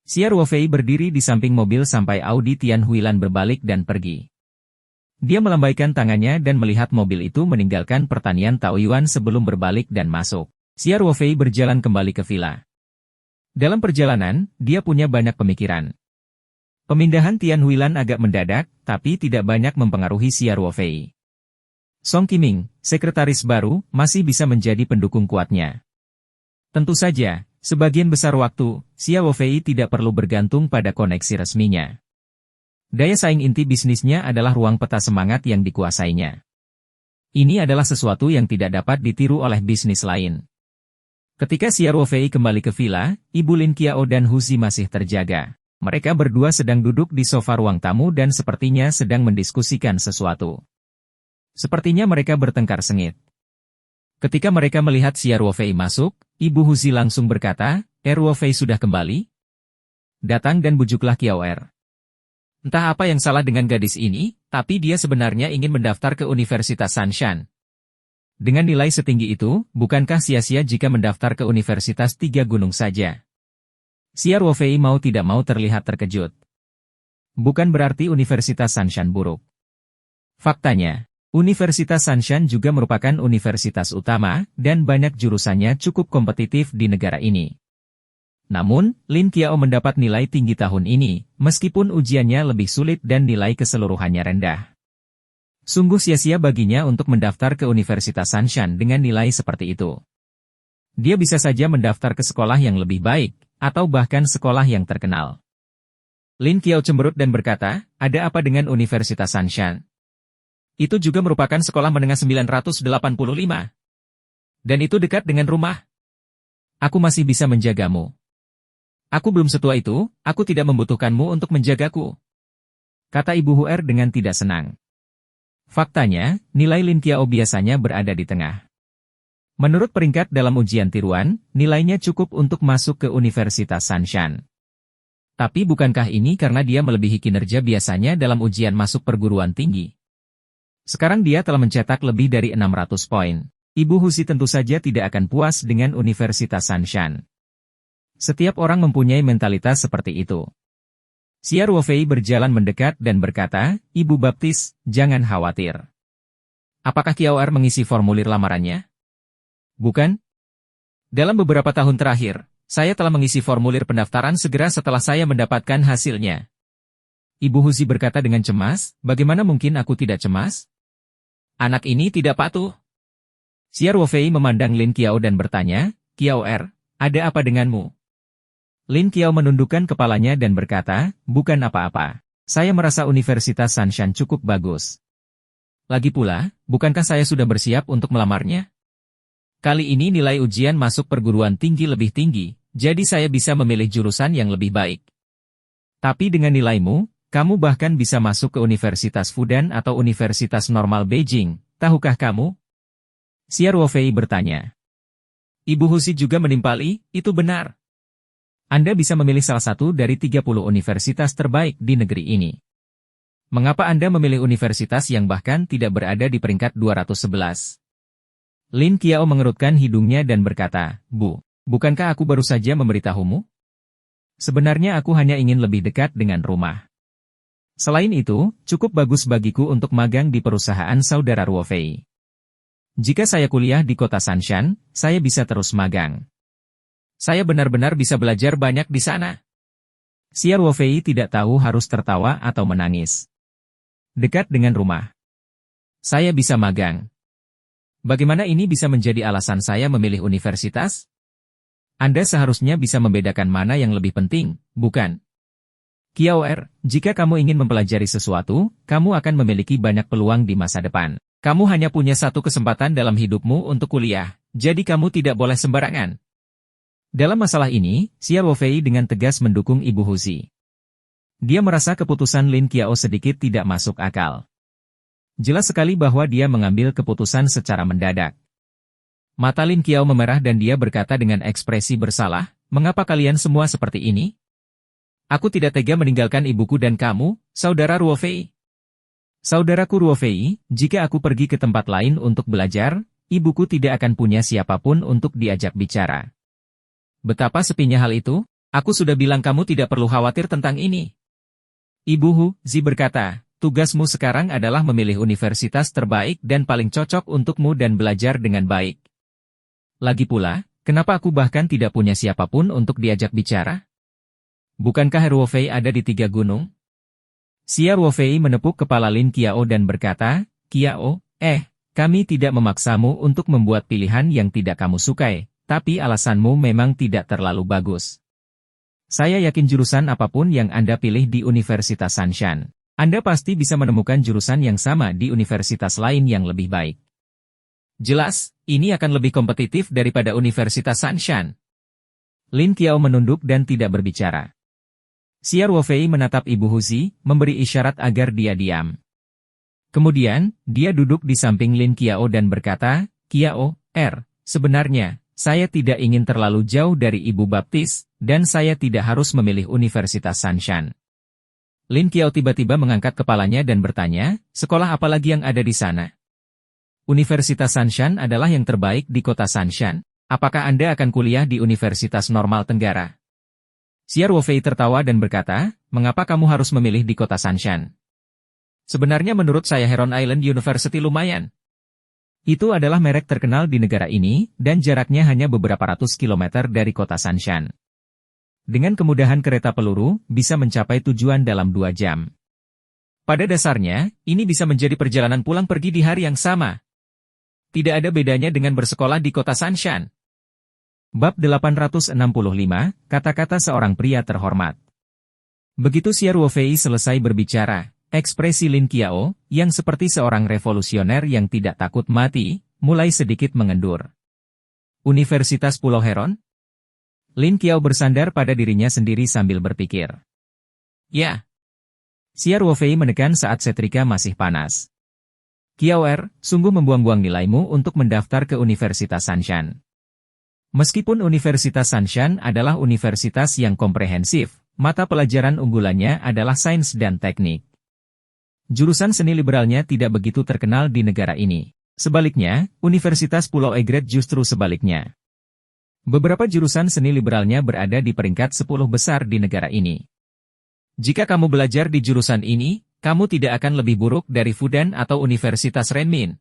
Xia Ruofei berdiri di samping mobil sampai Audi Tian Huilan berbalik dan pergi. Dia melambaikan tangannya dan melihat mobil itu meninggalkan pertanian Taoyuan sebelum berbalik dan masuk. Xia Ruofei berjalan kembali ke villa. Dalam perjalanan, dia punya banyak pemikiran. Pemindahan Tian Huilan agak mendadak, tapi tidak banyak mempengaruhi Xia Ruofei. Song Qiming, sekretaris baru, masih bisa menjadi pendukung kuatnya. Tentu saja, sebagian besar waktu, Xia Ruofei tidak perlu bergantung pada koneksi resminya. Daya saing inti bisnisnya adalah ruang peta semangat yang dikuasainya. Ini adalah sesuatu yang tidak dapat ditiru oleh bisnis lain. Ketika Xia Ruofei kembali ke villa, Ibu Lin Qiao dan Hu Zi masih terjaga. Mereka berdua sedang duduk di sofa ruang tamu dan sepertinya sedang mendiskusikan sesuatu. Sepertinya mereka bertengkar sengit. Ketika mereka melihat Xia Ruofei masuk, Ibu Hu Zi langsung berkata, "Ruofei sudah kembali? Datang dan bujuklah Qiao Er. Entah apa yang salah dengan gadis ini, tapi dia sebenarnya ingin mendaftar ke Universitas Sanshan. Dengan nilai setinggi itu, bukankah sia-sia jika mendaftar ke Universitas Tiga Gunung saja?" Xia Ruofei mau tidak mau terlihat terkejut. Bukan berarti Universitas Sanshan buruk. Faktanya, Universitas Sanshan juga merupakan universitas utama, dan banyak jurusannya cukup kompetitif di negara ini. Namun, Lin Qiao mendapat nilai tinggi tahun ini, meskipun ujiannya lebih sulit dan nilai keseluruhannya rendah. Sungguh sia-sia baginya untuk mendaftar ke Universitas Sanshan dengan nilai seperti itu. Dia bisa saja mendaftar ke sekolah yang lebih baik, atau bahkan sekolah yang terkenal. Lin Qiao cemberut dan berkata, ada apa dengan Universitas Sanshan? Itu juga merupakan sekolah menengah 985. Dan itu dekat dengan rumah. Aku masih bisa menjagamu. Aku belum setua itu, aku tidak membutuhkanmu untuk menjagaku. Kata Ibu Huer dengan tidak senang. Faktanya, nilai Lin Qiao biasanya berada di tengah. Menurut peringkat dalam ujian tiruan, nilainya cukup untuk masuk ke Universitas Sanshan. Tapi bukankah ini karena dia melebihi kinerja biasanya dalam ujian masuk perguruan tinggi? Sekarang dia telah mencetak lebih dari 600 poin. Ibu Husi tentu saja tidak akan puas dengan Universitas Sanshan. Setiap orang mempunyai mentalitas seperti itu. Xia Ruofei berjalan mendekat dan berkata, Ibu Baptis, jangan khawatir. Apakah Qiao Er mengisi formulir lamarannya? Bukan? Dalam beberapa tahun terakhir, saya telah mengisi formulir pendaftaran segera setelah saya mendapatkan hasilnya. Ibu Husi berkata dengan cemas, bagaimana mungkin aku tidak cemas? Anak ini tidak patuh. Xia Ruofei memandang Lin Qiao dan bertanya, Qiao Er, ada apa denganmu? Lin Qiao menundukkan kepalanya dan berkata, bukan apa-apa. Saya merasa Universitas Sanshan cukup bagus. Lagi pula, bukankah saya sudah bersiap untuk melamarnya? Kali ini nilai ujian masuk perguruan tinggi lebih tinggi, jadi saya bisa memilih jurusan yang lebih baik. Tapi dengan nilaimu, kamu bahkan bisa masuk ke Universitas Fudan atau Universitas Normal Beijing, tahukah kamu? Xia Ruofei bertanya. Ibu Husi juga menimpali, itu benar. Anda bisa memilih salah satu dari 30 universitas terbaik di negeri ini. Mengapa Anda memilih universitas yang bahkan tidak berada di peringkat 211? Lin Qiao mengerutkan hidungnya dan berkata, Bu, bukankah aku baru saja memberitahumu? Sebenarnya aku hanya ingin lebih dekat dengan rumah. Selain itu, cukup bagus bagiku untuk magang di perusahaan saudara Ruofei. Jika saya kuliah di kota Sanshan, saya bisa terus magang. Saya benar-benar bisa belajar banyak di sana. Xia Ruofei tidak tahu harus tertawa atau menangis. Dekat dengan rumah. Saya bisa magang. Bagaimana ini bisa menjadi alasan saya memilih universitas? Anda seharusnya bisa membedakan mana yang lebih penting, bukan? Qiao Er, jika kamu ingin mempelajari sesuatu, kamu akan memiliki banyak peluang di masa depan. Kamu hanya punya satu kesempatan dalam hidupmu untuk kuliah, jadi kamu tidak boleh sembarangan. Dalam masalah ini, Xia Ruofei dengan tegas mendukung Ibu Husi. Dia merasa keputusan Lin Qiao sedikit tidak masuk akal. Jelas sekali bahwa dia mengambil keputusan secara mendadak. Mata Lin Qiao memerah dan dia berkata dengan ekspresi bersalah, mengapa kalian semua seperti ini? Aku tidak tega meninggalkan ibuku dan kamu, saudara Ruofei. Saudaraku Ruofei, jika aku pergi ke tempat lain untuk belajar, ibuku tidak akan punya siapapun untuk diajak bicara. Betapa sepinya hal itu, aku sudah bilang kamu tidak perlu khawatir tentang ini. Ibu Hu Zi berkata, tugasmu sekarang adalah memilih universitas terbaik dan paling cocok untukmu dan belajar dengan baik. Lagi pula, kenapa aku bahkan tidak punya siapapun untuk diajak bicara? Bukankah Ruofei ada di 3 gunung? Xia Ruofei menepuk kepala Lin Qiao dan berkata, Qiao, kami tidak memaksamu untuk membuat pilihan yang tidak kamu sukai, tapi alasanmu memang tidak terlalu bagus. Saya yakin jurusan apapun yang Anda pilih di Universitas Sanshan, Anda pasti bisa menemukan jurusan yang sama di universitas lain yang lebih baik. Jelas, ini akan lebih kompetitif daripada Universitas Sanshan. Lin Qiao menunduk dan tidak berbicara. Xia Ruofei menatap Ibu Husi, memberi isyarat agar dia diam. Kemudian, dia duduk di samping Lin Qiao dan berkata, Qiao, sebenarnya, saya tidak ingin terlalu jauh dari Ibu Baptis, dan saya tidak harus memilih Universitas Sanshan. Lin Qiao tiba-tiba mengangkat kepalanya dan bertanya, sekolah apa lagi yang ada di sana? Universitas Sanshan adalah yang terbaik di kota Sanshan. Apakah Anda akan kuliah di Universitas Normal Tenggara? Xia Ruofei tertawa dan berkata, mengapa kamu harus memilih di kota Sanshan? Sebenarnya menurut saya Heron Island University lumayan. Itu adalah merek terkenal di negara ini, dan jaraknya hanya beberapa ratus kilometer dari kota Sanshan. Dengan kemudahan kereta peluru, bisa mencapai tujuan dalam 2 jam. Pada dasarnya, ini bisa menjadi perjalanan pulang pergi di hari yang sama. Tidak ada bedanya dengan bersekolah di kota Sanshan. Bab 865, Kata-kata seorang pria terhormat. Begitu Xiao Ruofei selesai berbicara, ekspresi Lin Qiao, yang seperti seorang revolusioner yang tidak takut mati, mulai sedikit mengendur. Universitas Pulau Heron? Lin Qiao bersandar pada dirinya sendiri sambil berpikir. Ya. Xiao Ruofei menekan saat setrika masih panas. Qiao sungguh membuang-buang nilaimu untuk mendaftar ke Universitas Sanshan. Meskipun Universitas Sanshan adalah universitas yang komprehensif, mata pelajaran unggulannya adalah sains dan teknik. Jurusan seni liberalnya tidak begitu terkenal di negara ini. Sebaliknya, Universitas Pulau Egret justru sebaliknya. Beberapa jurusan seni liberalnya berada di peringkat 10 besar di negara ini. Jika kamu belajar di jurusan ini, kamu tidak akan lebih buruk dari Fudan atau Universitas Renmin.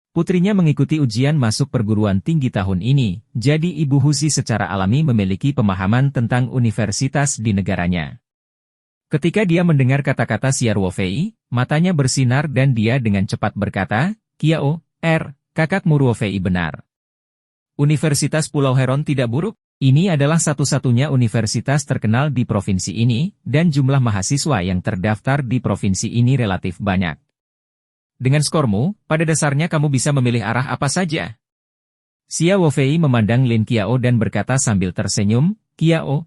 Putrinya mengikuti ujian masuk perguruan tinggi tahun ini, jadi Ibu Huzi secara alami memiliki pemahaman tentang universitas di negaranya. Ketika dia mendengar kata-kata Xiao Ruofei, matanya bersinar dan dia dengan cepat berkata, Qiao, kakakmu Ruofei benar. Universitas Pulau Heron tidak buruk? Ini adalah satu-satunya universitas terkenal di provinsi ini, dan jumlah mahasiswa yang terdaftar di provinsi ini relatif banyak. Dengan skormu, pada dasarnya kamu bisa memilih arah apa saja. Xiao Ruofei memandang Lin Qiao dan berkata sambil tersenyum, Qiao,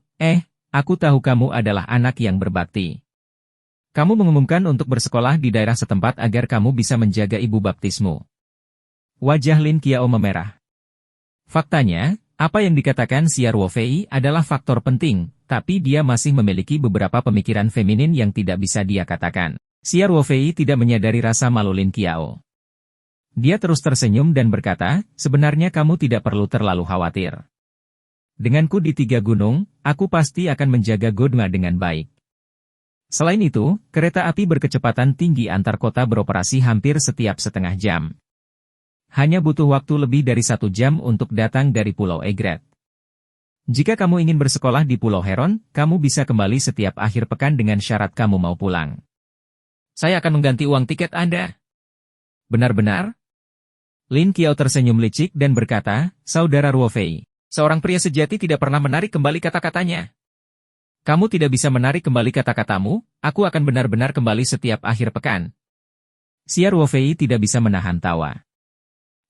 aku tahu kamu adalah anak yang berbakti. Kamu mengumumkan untuk bersekolah di daerah setempat agar kamu bisa menjaga ibu baptismu. Wajah Lin Qiao memerah. Faktanya, apa yang dikatakan Xiao Ruofei adalah faktor penting, tapi dia masih memiliki beberapa pemikiran feminin yang tidak bisa dia katakan. Xiao Ruofei tidak menyadari rasa malu Lin Qiao. Dia terus tersenyum dan berkata, sebenarnya kamu tidak perlu terlalu khawatir. Denganku di 3 gunung, aku pasti akan menjaga Godma dengan baik. Selain itu, kereta api berkecepatan tinggi antar kota beroperasi hampir setiap setengah jam. Hanya butuh waktu lebih dari 1 jam untuk datang dari Pulau Egret. Jika kamu ingin bersekolah di Pulau Heron, kamu bisa kembali setiap akhir pekan dengan syarat kamu mau pulang. Saya akan mengganti uang tiket Anda. Benar-benar? Lin Qiao tersenyum licik dan berkata, Saudara Ruofei, seorang pria sejati tidak pernah menarik kembali kata-katanya. Kamu tidak bisa menarik kembali kata-katamu, aku akan benar-benar kembali setiap akhir pekan. Xiao Ruofei tidak bisa menahan tawa.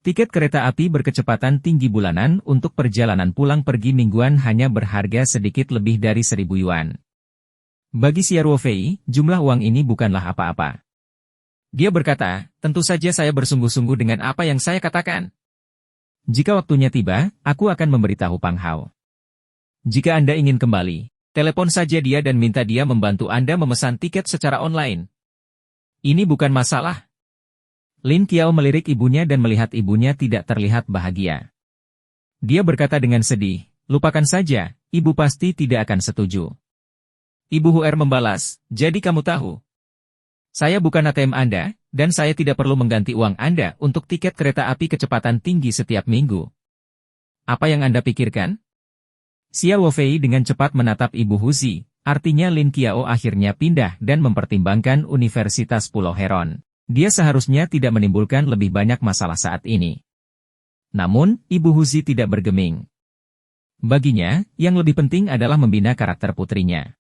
Tiket kereta api berkecepatan tinggi bulanan untuk perjalanan pulang pergi mingguan hanya berharga sedikit lebih dari 1.000 yuan. Bagi Xiao Ruofei, jumlah uang ini bukanlah apa-apa. Dia berkata, tentu saja saya bersungguh-sungguh dengan apa yang saya katakan. Jika waktunya tiba, aku akan memberitahu Pang Hao. Jika Anda ingin kembali, telepon saja dia dan minta dia membantu Anda memesan tiket secara online. Ini bukan masalah. Lin Qiao melirik ibunya dan melihat ibunya tidak terlihat bahagia. Dia berkata dengan sedih, lupakan saja, ibu pasti tidak akan setuju. Ibu Huer membalas, jadi kamu tahu. Saya bukan ATM Anda, dan saya tidak perlu mengganti uang Anda untuk tiket kereta api kecepatan tinggi setiap minggu. Apa yang Anda pikirkan? Xiao Ruofei dengan cepat menatap Ibu Huzi, artinya Lin Qiao akhirnya pindah dan mempertimbangkan Universitas Pulau Heron. Dia seharusnya tidak menimbulkan lebih banyak masalah saat ini. Namun, Ibu Huzi tidak bergeming. Baginya, yang lebih penting adalah membina karakter putrinya.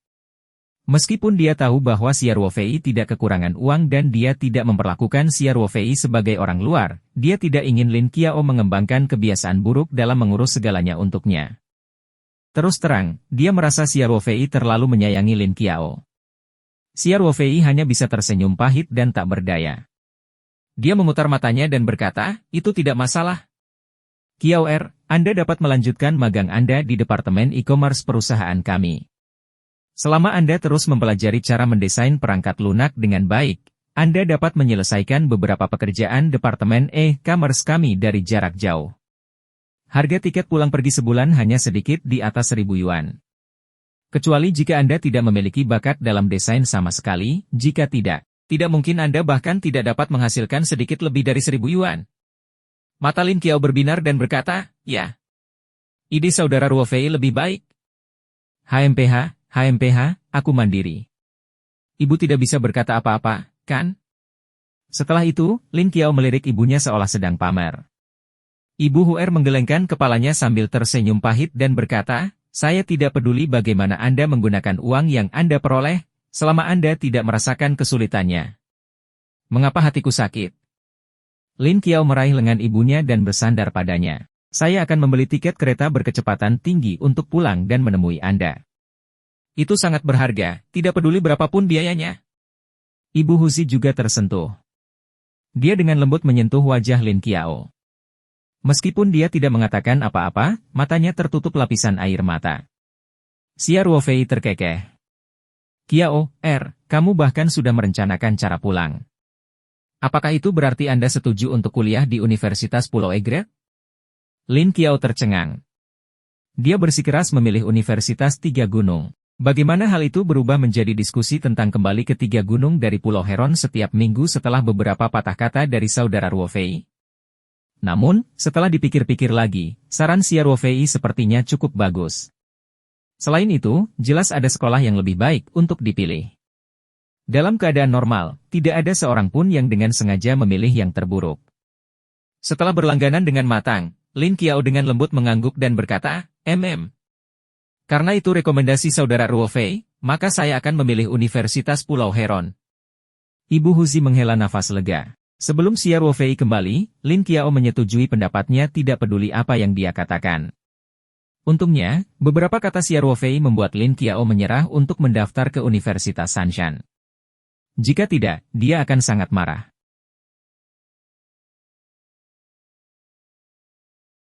Meskipun dia tahu bahwa Xiao Ruofei tidak kekurangan uang dan dia tidak memperlakukan Xiao Ruofei sebagai orang luar, dia tidak ingin Lin Qiao mengembangkan kebiasaan buruk dalam mengurus segalanya untuknya. Terus terang, dia merasa Xiao Ruofei terlalu menyayangi Lin Qiao. Xiao Ruofei hanya bisa tersenyum pahit dan tak berdaya. Dia memutar matanya dan berkata, itu tidak masalah. Qiao Anda dapat melanjutkan magang Anda di Departemen E-commerce perusahaan kami. Selama Anda terus mempelajari cara mendesain perangkat lunak dengan baik, Anda dapat menyelesaikan beberapa pekerjaan Departemen E-commerce kami dari jarak jauh. Harga tiket pulang pergi sebulan hanya sedikit di atas 1.000 yuan. Kecuali jika Anda tidak memiliki bakat dalam desain sama sekali, jika tidak mungkin Anda bahkan tidak dapat menghasilkan sedikit lebih dari 1.000 yuan. Mata Lin Qiao berbinar dan berkata, ya. Ide Saudara Ruofei lebih baik. HMPH, aku mandiri. Ibu tidak bisa berkata apa-apa, kan? Setelah itu, Lin Qiao melirik ibunya seolah sedang pamer. Ibu Huer menggelengkan kepalanya sambil tersenyum pahit dan berkata, saya tidak peduli bagaimana Anda menggunakan uang yang Anda peroleh, selama Anda tidak merasakan kesulitannya. Mengapa hatiku sakit? Lin Qiao meraih lengan ibunya dan bersandar padanya. Saya akan membeli tiket kereta berkecepatan tinggi untuk pulang dan menemui Anda. Itu sangat berharga, tidak peduli berapapun biayanya. Ibu Huzi juga tersentuh. Dia dengan lembut menyentuh wajah Lin Qiao. Meskipun dia tidak mengatakan apa-apa, matanya tertutup lapisan air mata. Xia Ruofei terkekeh. Qiao, kamu bahkan sudah merencanakan cara pulang. Apakah itu berarti Anda setuju untuk kuliah di Universitas Pulau Egret? Lin Qiao tercengang. Dia bersikeras memilih Universitas Tiga Gunung. Bagaimana hal itu berubah menjadi diskusi tentang kembali ke Tiga Gunung dari Pulau Heron setiap minggu setelah beberapa patah kata dari saudara Ruofei? Namun, setelah dipikir-pikir lagi, saran Xia Ruofei sepertinya cukup bagus. Selain itu, jelas ada sekolah yang lebih baik untuk dipilih. Dalam keadaan normal, tidak ada seorang pun yang dengan sengaja memilih yang terburuk. Setelah berlangganan dengan matang, Lin Qiao dengan lembut mengangguk dan berkata, Karena itu rekomendasi saudara Ruofei, maka saya akan memilih Universitas Pulau Heron. Ibu Huzi menghela nafas lega. Sebelum Xia Ruofei kembali, Lin Qiao menyetujui pendapatnya tidak peduli apa yang dia katakan. Untungnya, beberapa kata Xia Ruofei membuat Lin Qiao menyerah untuk mendaftar ke Universitas Sanshan. Jika tidak, dia akan sangat marah.